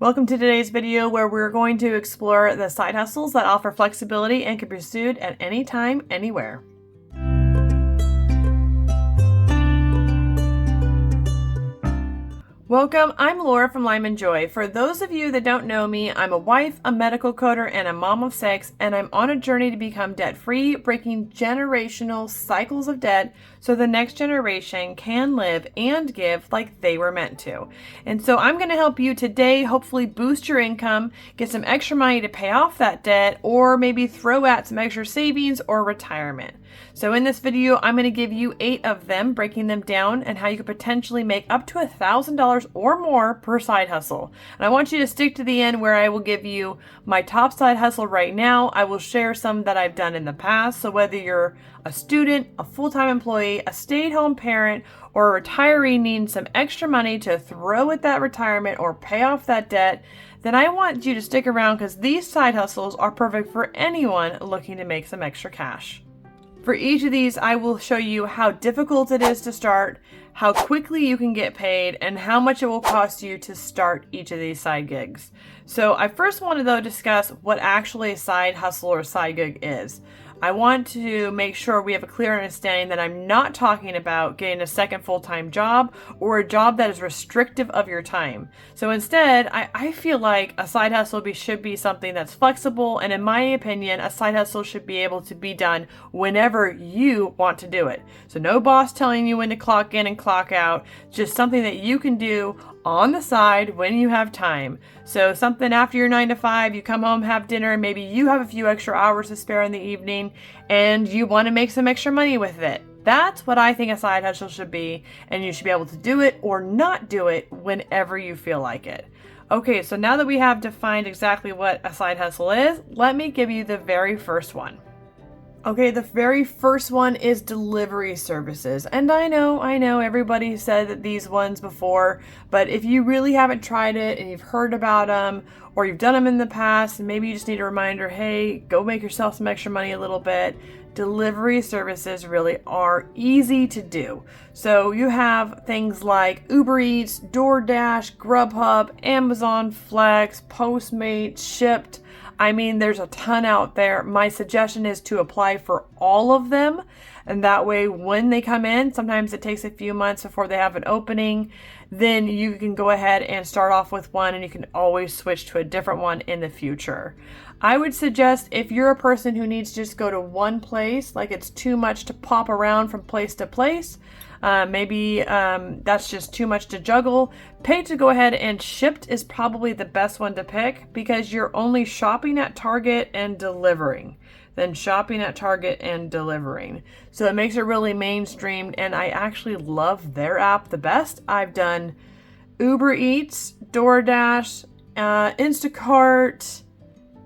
Welcome to today's video where we're going to explore the side hustles that offer flexibility and can be pursued at any time, anywhere. Welcome, I'm Laura from Lyman Joy. For those of you that don't know me, I'm a wife, a medical coder, and a mom of 6, and I'm on a journey to become debt-free, breaking generational cycles of debt so the next generation can live and give like they were meant to. And so I'm going to help you today hopefully boost your income, get some extra money to pay off that debt, or maybe throw out some extra savings or retirement. So in this video, I'm going to give you 8 of them, breaking them down and how you could potentially make up to $1,000 or more per side hustle. And I want you to stick to the end where I will give you my top side hustle right now. I will share some that I've done in the past. So whether you're a student, a full-time employee, a stay-at-home parent, or a retiree needing some extra money to throw at that retirement or pay off that debt, then I want you to stick around because these side hustles are perfect for anyone looking to make some extra cash. For each of these, I will show you how difficult it is to start, how quickly you can get paid, and how much it will cost you to start each of these side gigs. So I first want to though discuss what actually a side hustle or side gig is. I want to make sure we have a clear understanding that I'm not talking about getting a second full-time job or a job that is restrictive of your time. So instead, I feel like a side hustle should be something that's flexible, and in my opinion, a side hustle should be able to be done whenever you want to do it. So no boss telling you when to clock in and clock out, just something that you can do on the side when you have time. So something after your 9 to 5, you come home, have dinner, and maybe you have a few extra hours to spare in the evening and you want to make some extra money with it. That's what I think a side hustle should be, and you should be able to do it or not do it whenever you feel like it. Okay, so now that we have defined exactly what a side hustle is, let me give you the very first one. Okay, the very first one is delivery services. And I know everybody said that these ones before, but if you really haven't tried it and you've heard about them or you've done them in the past and maybe you just need a reminder, hey, go make yourself some extra money a little bit, delivery services really are easy to do. So you have things like Uber Eats, DoorDash, Grubhub, Amazon Flex, Postmates, Shipt. I mean, there's a ton out there. My suggestion is to apply for all of them. And that way, when they come in, sometimes it takes a few months before they have an opening, then you can go ahead and start off with one and you can always switch to a different one in the future. I would suggest if you're a person who needs to just go to one place, like it's too much to pop around from place to place, maybe that's just too much to juggle, pay to go ahead and Shipt is probably the best one to pick because you're only shopping at Target and delivering. Then shopping at Target and delivering. So it makes it really mainstreamed, and I actually love their app the best. I've done Uber Eats, DoorDash, Instacart,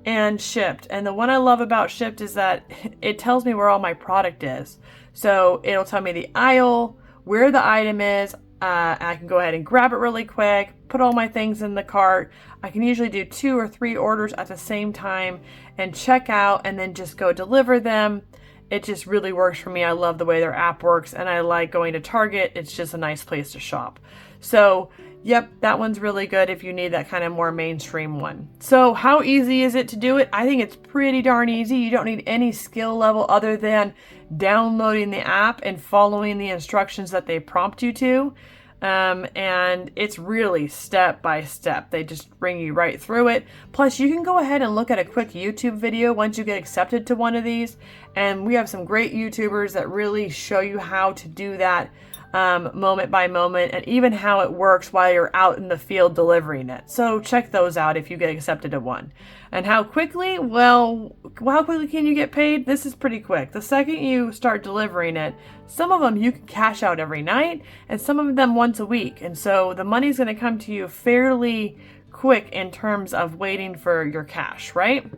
and Shipt. And the one I love about Shipt is that it tells me where all my product is. So it'll tell me the aisle, where the item is. I can go ahead and grab it really quick, put all my things in the cart. I can usually do 2 or 3 orders at the same time and check out and then just go deliver them. It just really works for me. I love the way their app works and I like going to Target. It's just a nice place to shop. So yep, that one's really good if you need that kind of more mainstream one. So how easy is it to do it? I think it's pretty darn easy. You don't need any skill level other than downloading the app and following the instructions that they prompt you to. And it's really step by step. They just bring you right through it. Plus, you can go ahead and look at a quick YouTube video once you get accepted to one of these. And we have some great YouTubers that really show you how to do that moment by moment, and even how it works while you're out in the field delivering it. So check those out if you get accepted to one. And how quickly? Well, how quickly can you get paid? This is pretty quick. The second you start delivering it, some of them you can cash out every night, and some of them once a week. And so the money's going to come to you fairly quick in terms of waiting for your cash, right?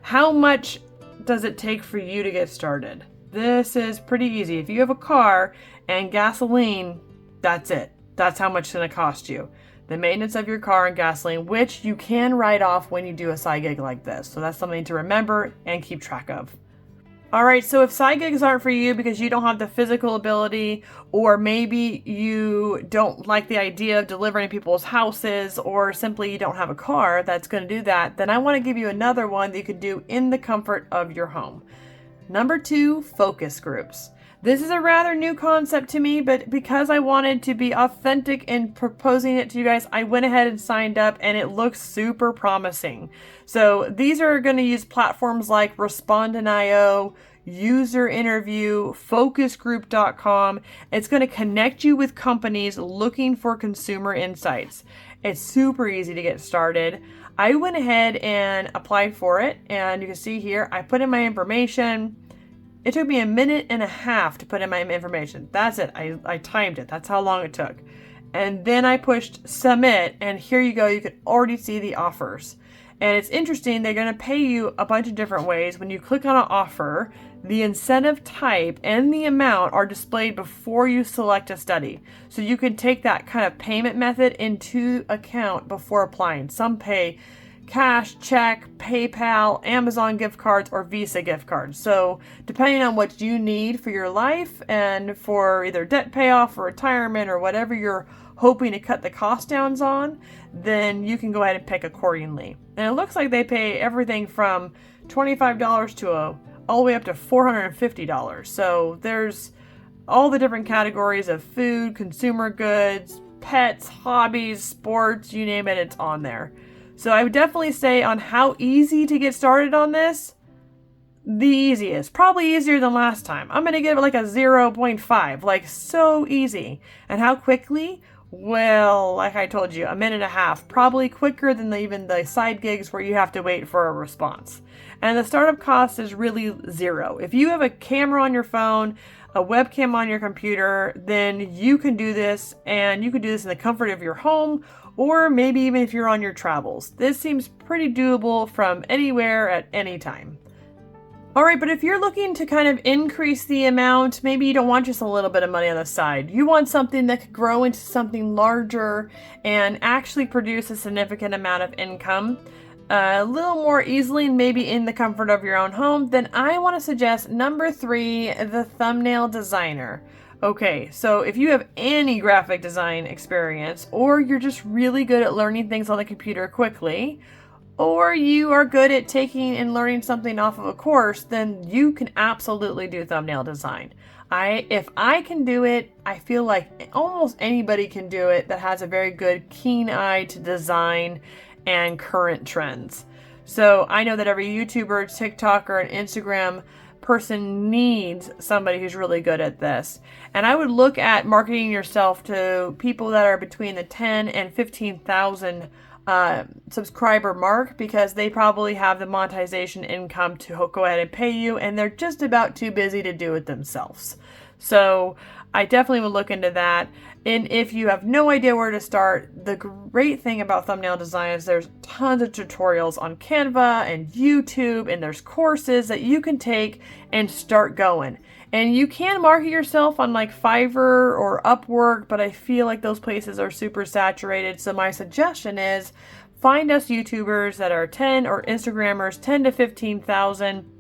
How much does it take for you to get started? This is pretty easy. If you have a car and gasoline, that's it. That's how much it's going to cost you. The maintenance of your car and gasoline, which you can write off when you do a side gig like this. So that's something to remember and keep track of. All right, so if side gigs aren't for you because you don't have the physical ability, or maybe you don't like the idea of delivering to people's houses, or simply you don't have a car that's going to do that, then I want to give you another one that you could do in the comfort of your home. Number 2, focus groups. This is a rather new concept to me, but because I wanted to be authentic in proposing it to you guys, I went ahead and signed up, and it looks super promising. So these are going to use platforms like Respond.io, User Interview, focusgroup.com. It's going to connect you with companies looking for consumer insights. It's super easy to get started. I went ahead and applied for it, and you can see here, I put in my information. It took me 1.5 minutes to put in my information. That's it. I timed it. That's how long it took. And then I pushed submit, and here you go. You can already see the offers. And it's interesting. They're going to pay you a bunch of different ways. When you click on an offer, the incentive type and the amount are displayed before you select a study. So you can take that kind of payment method into account before applying. Some pay cash, check, PayPal, Amazon gift cards, or Visa gift cards. So depending on what you need for your life and for either debt payoff or retirement or whatever you're hoping to cut the cost downs on, then you can go ahead and pick accordingly. And it looks like they pay everything from $25 to all the way up to $450. So there's all the different categories of food, consumer goods, pets, hobbies, sports, you name it, it's on there. So I would definitely say on how easy to get started on this, the easiest, probably easier than last time. I'm going to give it like a 0.5, like so easy. And how quickly? Well, like I told you, 1.5 minutes, probably quicker than even the side gigs where you have to wait for a response. And the startup cost is really 0. If you have a camera on your phone, a webcam on your computer, then you can do this, and you can do this in the comfort of your home, or maybe even if you're on your travels. This seems pretty doable from anywhere at any time. All right, but if you're looking to kind of increase the amount, maybe you don't want just a little bit of money on the side. You want something that could grow into something larger and actually produce a significant amount of income a little more easily and maybe in the comfort of your own home, then I want to suggest number 3, the thumbnail designer. Okay, so if you have any graphic design experience, or you're just really good at learning things on the computer quickly, or you are good at taking and learning something off of a course, then you can absolutely do thumbnail design. If I can do it, I feel like almost anybody can do it that has a very good, keen eye to design and current trends. So I know that every YouTuber, TikToker, and Instagram person needs somebody who's really good at this. And I would look at marketing yourself to people that are between the 10 and 15,000 subscriber mark, because they probably have the monetization income to go ahead and pay you, and they're just about too busy to do it themselves. So I definitely would look into that. And if you have no idea where to start, the great thing about thumbnail design is there's tons of tutorials on Canva and YouTube, and there's courses that you can take and start going. And you can market yourself on like Fiverr or Upwork, but I feel like those places are super saturated. So my suggestion is find us YouTubers that are 10 or Instagrammers, 10 to 15,000.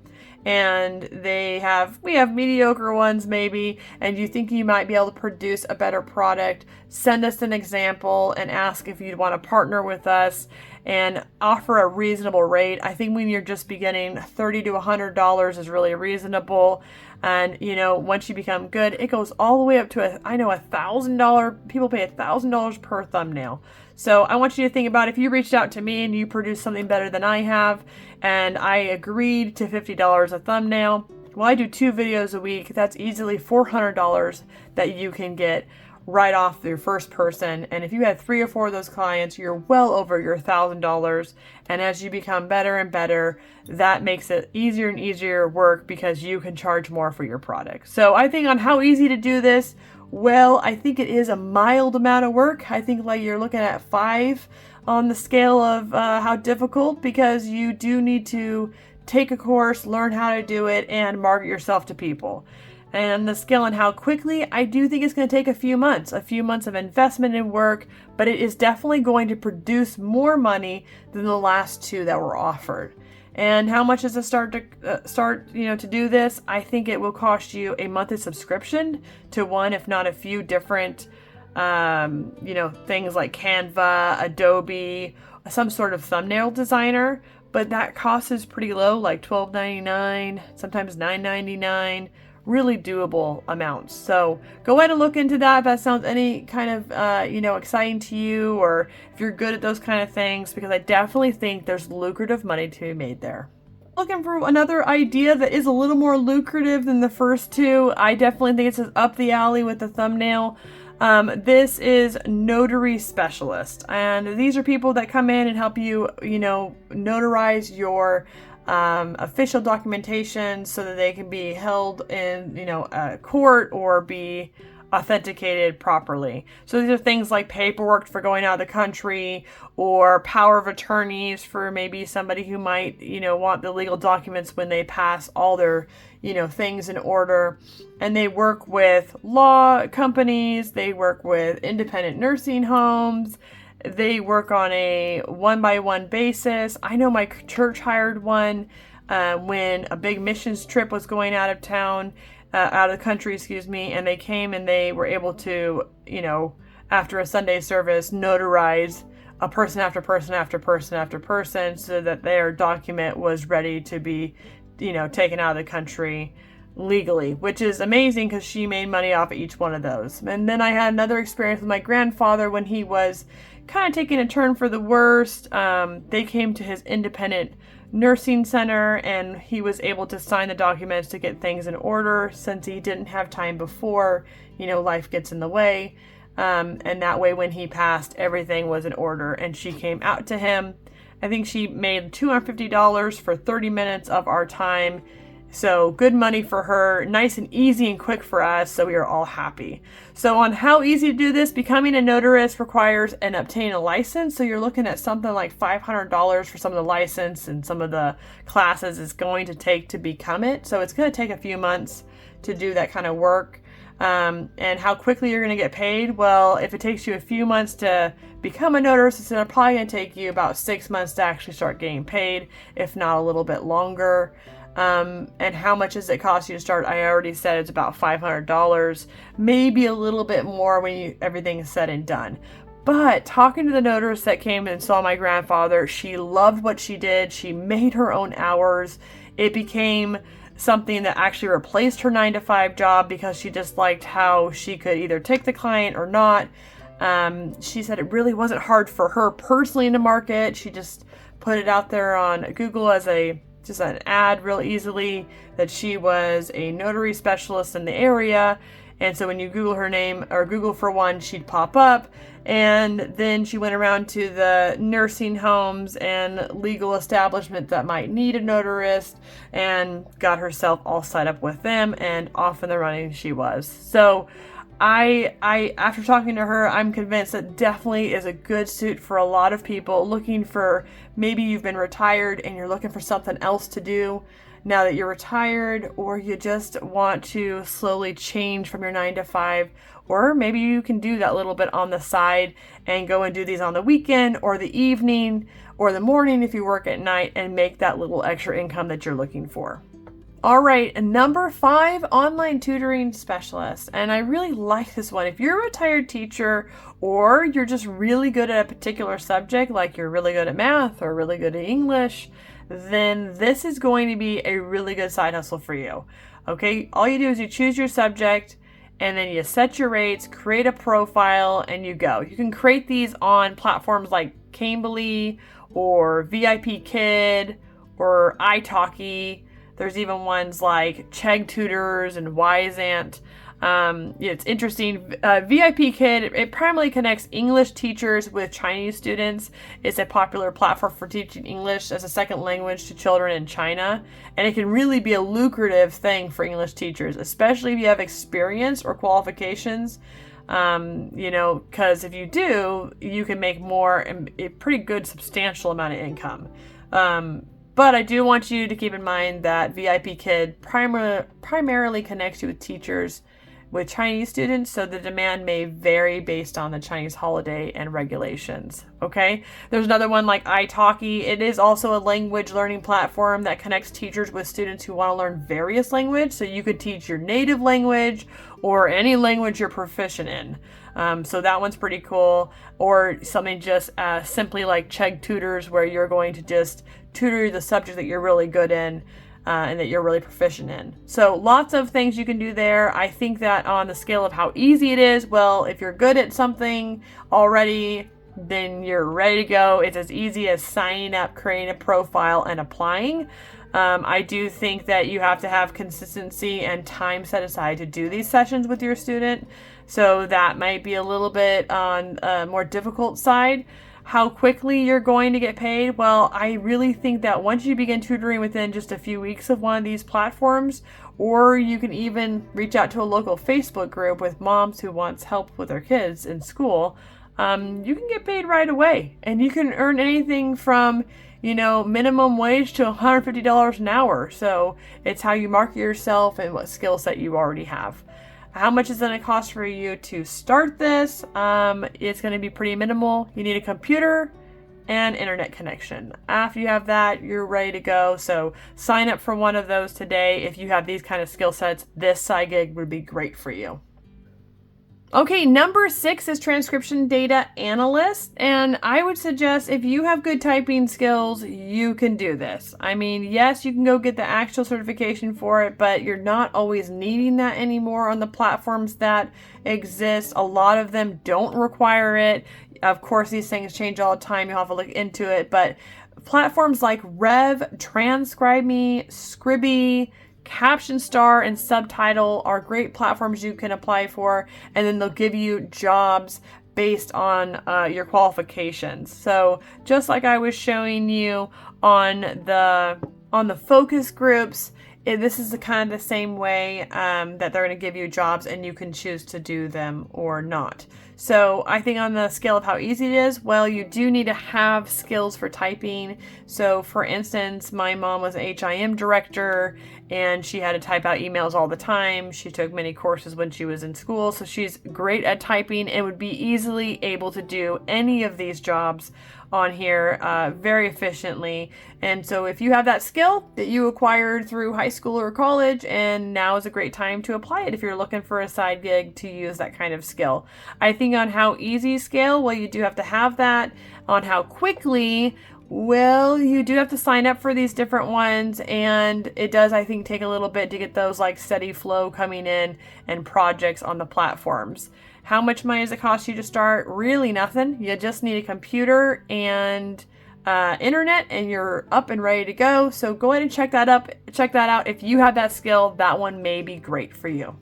And we have mediocre ones maybe, and you think you might be able to produce a better product, send us an example and ask if you'd want to partner with us and offer a reasonable rate. I think when you're just beginning, $30 to $100 is really reasonable. And once you become good, it goes all the way up to $1,000. People pay $1,000 per thumbnail. So I want you to think about if you reached out to me and you produced something better than I have, and I agreed to $50 a thumbnail. Well, I do 2 videos a week. That's easily $400 that you can get right off your first person. And if you had 3 or 4 of those clients, you're well over your $1,000. And as you become better and better, that makes it easier and easier work because you can charge more for your product. So I think on how easy to do this, well, I think it is a mild amount of work. I think like you're looking at 5 on the scale of how difficult, because you do need to take a course, learn how to do it, and market yourself to people. And the scale on how quickly, I do think it's going to take a few months of investment and work, but it is definitely going to produce more money than the last 2 that were offered. And how much is to start to do this? I think it will cost you a monthly subscription to one, if not a few different, things like Canva, Adobe, some sort of thumbnail designer. But that cost is pretty low, like $12.99, sometimes $9.99. Really doable amounts. So go ahead and look into that if that sounds any kind of, exciting to you, or if you're good at those kind of things, because I definitely think there's lucrative money to be made there. Looking for another idea that is a little more lucrative than the first two. I definitely think it's up the alley with the thumbnail. This is Notary Specialist, and these are people that come in and help you, notarize your official documentation so that they can be held in, court or be authenticated properly. So these are things like paperwork for going out of the country, or power of attorneys for maybe somebody who might, want the legal documents when they pass all their, things in order. And they work with law companies, they work with independent nursing homes, they work on a one-by-one basis. I know my church hired one when a big missions trip was going out of town, out of the country, and they came and they were able to, after a Sunday service, notarize a person after person after person after person so that their document was ready to be, taken out of the country legally, which is amazing because she made money off of each one of those. And then I had another experience with my grandfather when he was kind of taking a turn for the worst. They came to his independent nursing center and he was able to sign the documents to get things in order since he didn't have time before, life gets in the way. And that way when he passed, everything was in order, and she came out to him. I think she made $250 for 30 minutes of our time. So good money for her, nice and easy and quick for us, so we are all happy. So on how easy to do this, becoming a notarist requires and obtaining a license. So you're looking at something like $500 for some of the license, and some of the classes it's going to take to become it. So it's going to take a few months to do that kind of work. And how quickly you're going to get paid? Well, if it takes you a few months to become a notarist, it's probably going to take you about 6 months to actually start getting paid, if not a little bit longer. And how much does it cost you to start? I already said it's about $500, maybe a little bit more when everything is said and done. But talking to the notarist that came and saw my grandfather, she loved what she did. She made her own hours. It became something that actually replaced her 9-to-5 job because she just liked how she could either take the client or not. She said it really wasn't hard for her personally to market. She just put it out there on Google as just an ad real easily that she was a notary specialist in the area. And so when you Google her name or Google for one, she'd pop up. And then she went around to the nursing homes and legal establishments that might need a notarist and got herself all set up with them, and off in the running she was. So I after talking to her, I'm convinced that definitely is a good suit for a lot of people looking for, maybe you've been retired and you're looking for something else to do now that you're retired, or you just want to slowly change from your 9-to-5, or maybe you can do that little bit on the side and go and do these on the weekend or the evening or the morning if you work at night, and make that little extra income that you're looking for. All right, number 5, online tutoring specialist. And I really like this one. If you're a retired teacher, or you're just really good at a particular subject, like you're really good at math or really good at English, then this is going to be a really good side hustle for you. Okay, all you do is you choose your subject, and then you set your rates, create a profile, and you go. You can create these on platforms like Cambly or VIP Kid or italki. There's even ones like Chegg Tutors and Wyzant. It's interesting. VIP Kid, it primarily connects English teachers with Chinese students. It's a popular platform for teaching English as a second language to children in China. And it can really be a lucrative thing for English teachers, especially if you have experience or qualifications. Because if you do, you can make more, a pretty good substantial amount of income. But I do want you to keep in mind that VIP Kid primarily connects you with teachers with Chinese students, so the demand may vary based on the Chinese holiday and regulations. Okay, there's another one like italki. It is also a language learning platform that connects teachers with students who want to learn various languages. So you could teach your native language or any language you're proficient in. So that one's pretty cool. Or something just simply like Chegg Tutors, where you're going to just tutor the subject that you're really good in and that you're really proficient in. So lots of things you can do there. I think that on the scale of how easy it is, well, if you're good at something already, then you're ready to go. It's as easy as signing up, creating a profile, and applying. I do think that you have to have consistency and time set aside to do these sessions with your student. So that might be a little bit on a more difficult side. How quickly you're going to get paid? Well, I really think that once you begin tutoring within just a few weeks of one of these platforms, or you can even reach out to a local Facebook group with moms who wants help with their kids in school, you can get paid right away. And you can earn anything from, minimum wage to $150 an hour. So it's how you market yourself and what skill set you already have. How much is it going to cost for you to start this? It's going to be pretty minimal. You need a computer and internet connection. After you have that, you're ready to go. So sign up for one of those today. If you have these kind of skill sets, this side gig would be great for you. Okay, number 6 is transcription data analyst, and I would suggest if you have good typing skills, you can do this. I mean, yes, you can go get the actual certification for it, but you're not always needing that anymore on the platforms that exist. A lot of them don't require it. Of course, these things change all the time. You'll have to look into it, but platforms like Rev, TranscribeMe, Scribby, Caption Star, and Subtitle are great platforms you can apply for, and then they'll give you jobs based on your qualifications. So just like I was showing you on the focus groups, this is the kind of the same way that they're going to give you jobs, and you can choose to do them or not. So I think on the scale of how easy it is, well, you do need to have skills for typing. So for instance, my mom was an HIM director, and she had to type out emails all the time. She took many courses when she was in school, so she's great at typing and would be easily able to do any of these jobs on here very efficiently. And so if you have that skill that you acquired through high school or college, and now is a great time to apply it if you're looking for a side gig to use that kind of skill. I think on how easy scale, well, you do have to have that. On how quickly, well, you do have to sign up for these different ones, and it does, I think, take a little bit to get those like steady flow coming in and projects on the platforms. How much money does it cost you to start? Really nothing. You just need a computer and internet, and you're up and ready to go. So go ahead and check that out. If you have that skill, that one may be great for you.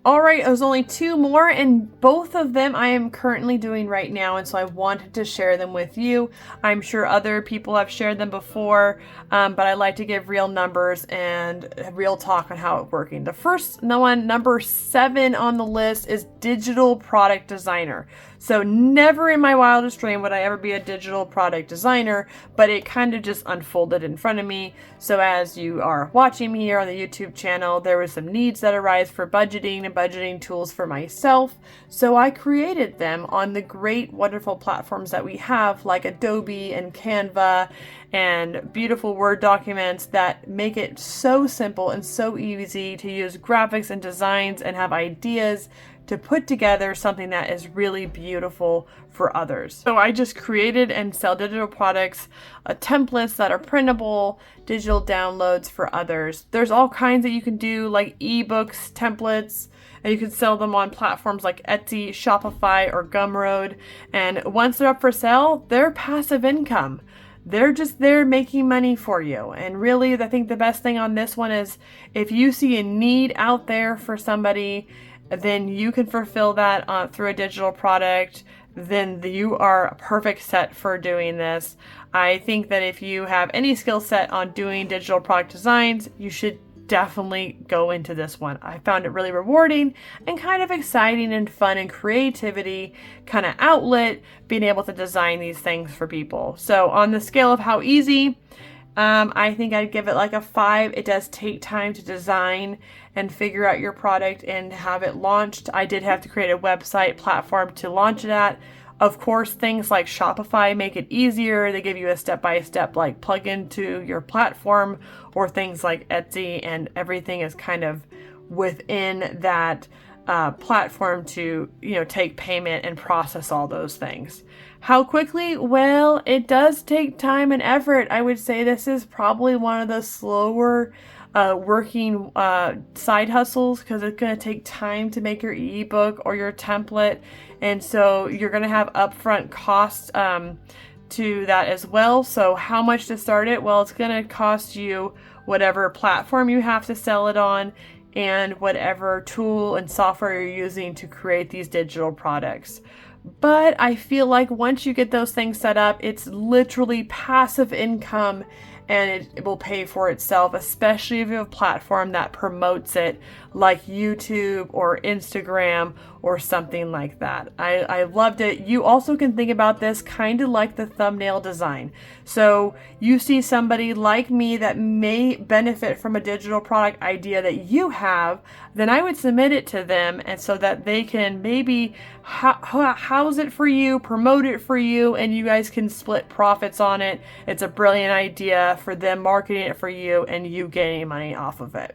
All right, there's only 2 more, and both of them I am currently doing right now, and so I wanted to share them with you. I'm sure other people have shared them before, but I like to give real numbers and real talk on how it's working. The first one, number 7 on the list, is digital product designer. So never in my wildest dream would I ever be a digital product designer, but it kind of just unfolded in front of me. So as you are watching me here on the YouTube channel, there were some needs that arise for budgeting and budgeting tools for myself. So I created them on the great, wonderful platforms that we have, like Adobe and Canva, and beautiful Word documents that make it so simple and so easy to use graphics and designs and have ideas to put together something that is really beautiful for others. So I just created and sell digital products, templates that are printable, digital downloads for others. There's all kinds that you can do, like ebooks, templates, and you can sell them on platforms like Etsy, Shopify, or Gumroad. And once they're up for sale, they're passive income. They're just there making money for you. And really, I think the best thing on this one is if you see a need out there for somebody, then you can fulfill that through a digital product. Then you are a perfect set for doing this. I think that if you have any skill set on doing digital product designs, you should definitely go into this one. I found it really rewarding and kind of exciting and fun and creativity kind of outlet, being able to design these things for people. So on the scale of how easy, I think I'd give it like a 5. It does take time to design and figure out your product and have it launched. I did have to create a website platform to launch it at. Of course, things like Shopify make it easier. They give you a step-by-step like plug into your platform, or things like Etsy, and everything is kind of within that platform to, take payment and process all those things. How quickly? Well, it does take time and effort. I would say this is probably one of the slower working side hustles, because it's going to take time to make your ebook or your template. And so you're going to have upfront costs to that as well. So how much to start it? Well, it's going to cost you whatever platform you have to sell it on, and whatever tool and software you're using to create these digital products. But I feel like once you get those things set up, it's literally passive income, and it will pay for itself, especially if you have a platform that promotes it, like YouTube or Instagram or something like that. I loved it. You also can think about this kind of like the thumbnail design. So you see somebody like me that may benefit from a digital product idea that you have, then I would submit it to them, and so that they can maybe house it for you, promote it for you, and you guys can split profits on it. It's a brilliant idea for them marketing it for you and you getting money off of it.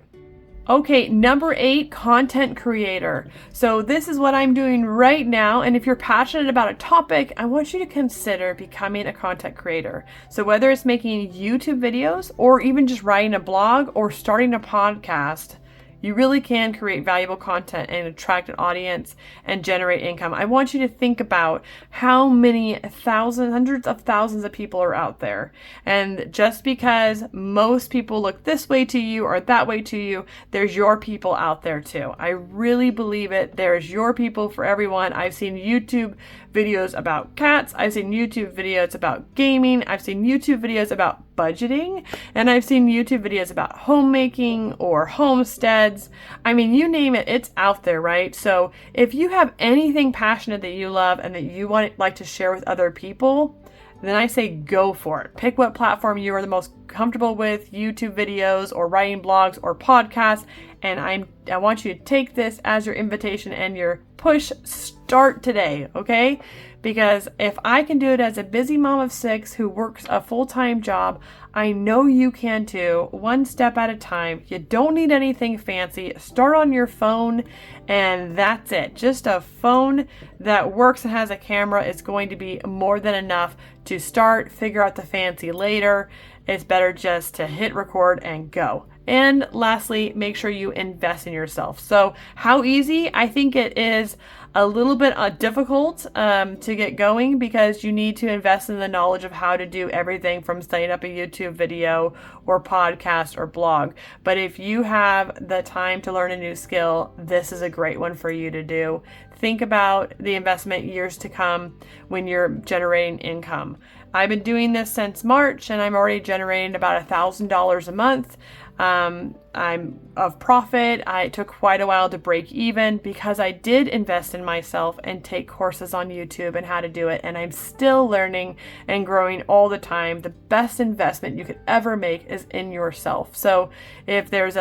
Okay, number 8, content creator. So this is what I'm doing right now. And if you're passionate about a topic, I want you to consider becoming a content creator. So whether it's making YouTube videos, or even just writing a blog, or starting a podcast, you really can create valuable content and attract an audience and generate income. I want you to think about how many hundreds of thousands of people are out there. And just because most people look this way to you or that way to you, there's your people out there too. I really believe it. There's your people for everyone. I've seen YouTube videos about cats. I've seen YouTube videos about gaming. I've seen YouTube videos about budgeting. And I've seen YouTube videos about homemaking or homesteads. I mean, you name it, it's out there, right? So if you have anything passionate that you love and that you like to share with other people, then I say go for it. Pick what platform you are the most comfortable with, YouTube videos or writing blogs or podcasts. And I want you to take this as your invitation and your push. Start today, okay? Because if I can do it as a busy mom of 6 who works a full-time job, I know you can too, one step at a time. You don't need anything fancy. Start on your phone, and that's it. Just a phone that works and has a camera is going to be more than enough to start. Figure out the fancy later. It's better just to hit record and go. And lastly, make sure you invest in yourself. So how easy? I think it is a little bit difficult to get going, because you need to invest in the knowledge of how to do everything from setting up a YouTube video or podcast or blog. But if you have the time to learn a new skill, this is a great one for you to do. Think about the investment years to come when you're generating income. I've been doing this since March, and I'm already generating about $1,000 a month. I'm of profit. It took quite a while to break even, because I did invest in myself and take courses on YouTube and how to do it. And I'm still learning and growing all the time. The best investment you could ever make is in yourself. So if there's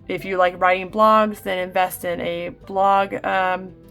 if you like writing blogs, then invest in a blog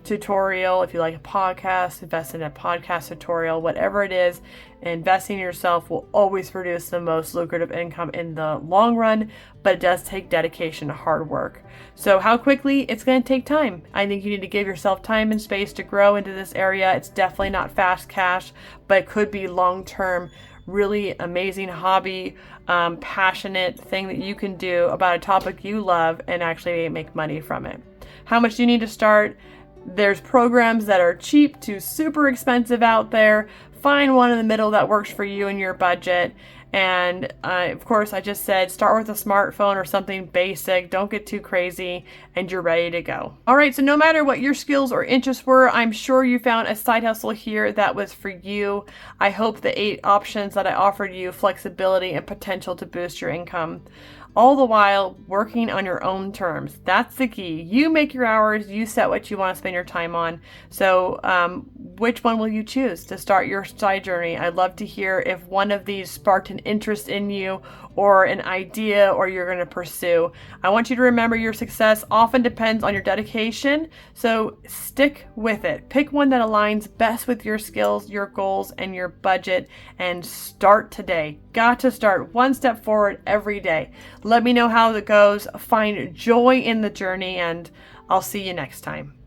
tutorial. If you like a podcast, invest in a podcast tutorial. Whatever it is, investing in yourself will always produce the most lucrative income in the long run, but it does take dedication and hard work. So how quickly? It's going to take time. I think you need to give yourself time and space to grow into this area. It's definitely not fast cash, but it could be long-term, really amazing hobby, passionate thing that you can do about a topic you love and actually make money from it. How much do you need to start? There's programs that are cheap to super expensive out there. Find one in the middle that works for you and your budget. And of course, I just said start with a smartphone or something basic. Don't get too crazy, and you're ready to go. All right, so no matter what your skills or interests were, I'm sure you found a side hustle here that was for you. I hope the 8 options that I offered you flexibility and potential to boost your income, all the while working on your own terms. That's the key. You make your hours, you set what you want to spend your time on. So which one will you choose to start your side journey? I'd love to hear if one of these sparked an interest in you or an idea or you're going to pursue. I want you to remember your success often depends on your dedication, so stick with it. Pick one that aligns best with your skills, your goals, and your budget, and start today. Got to start one step forward every day. Let me know how it goes. Find joy in the journey, and I'll see you next time.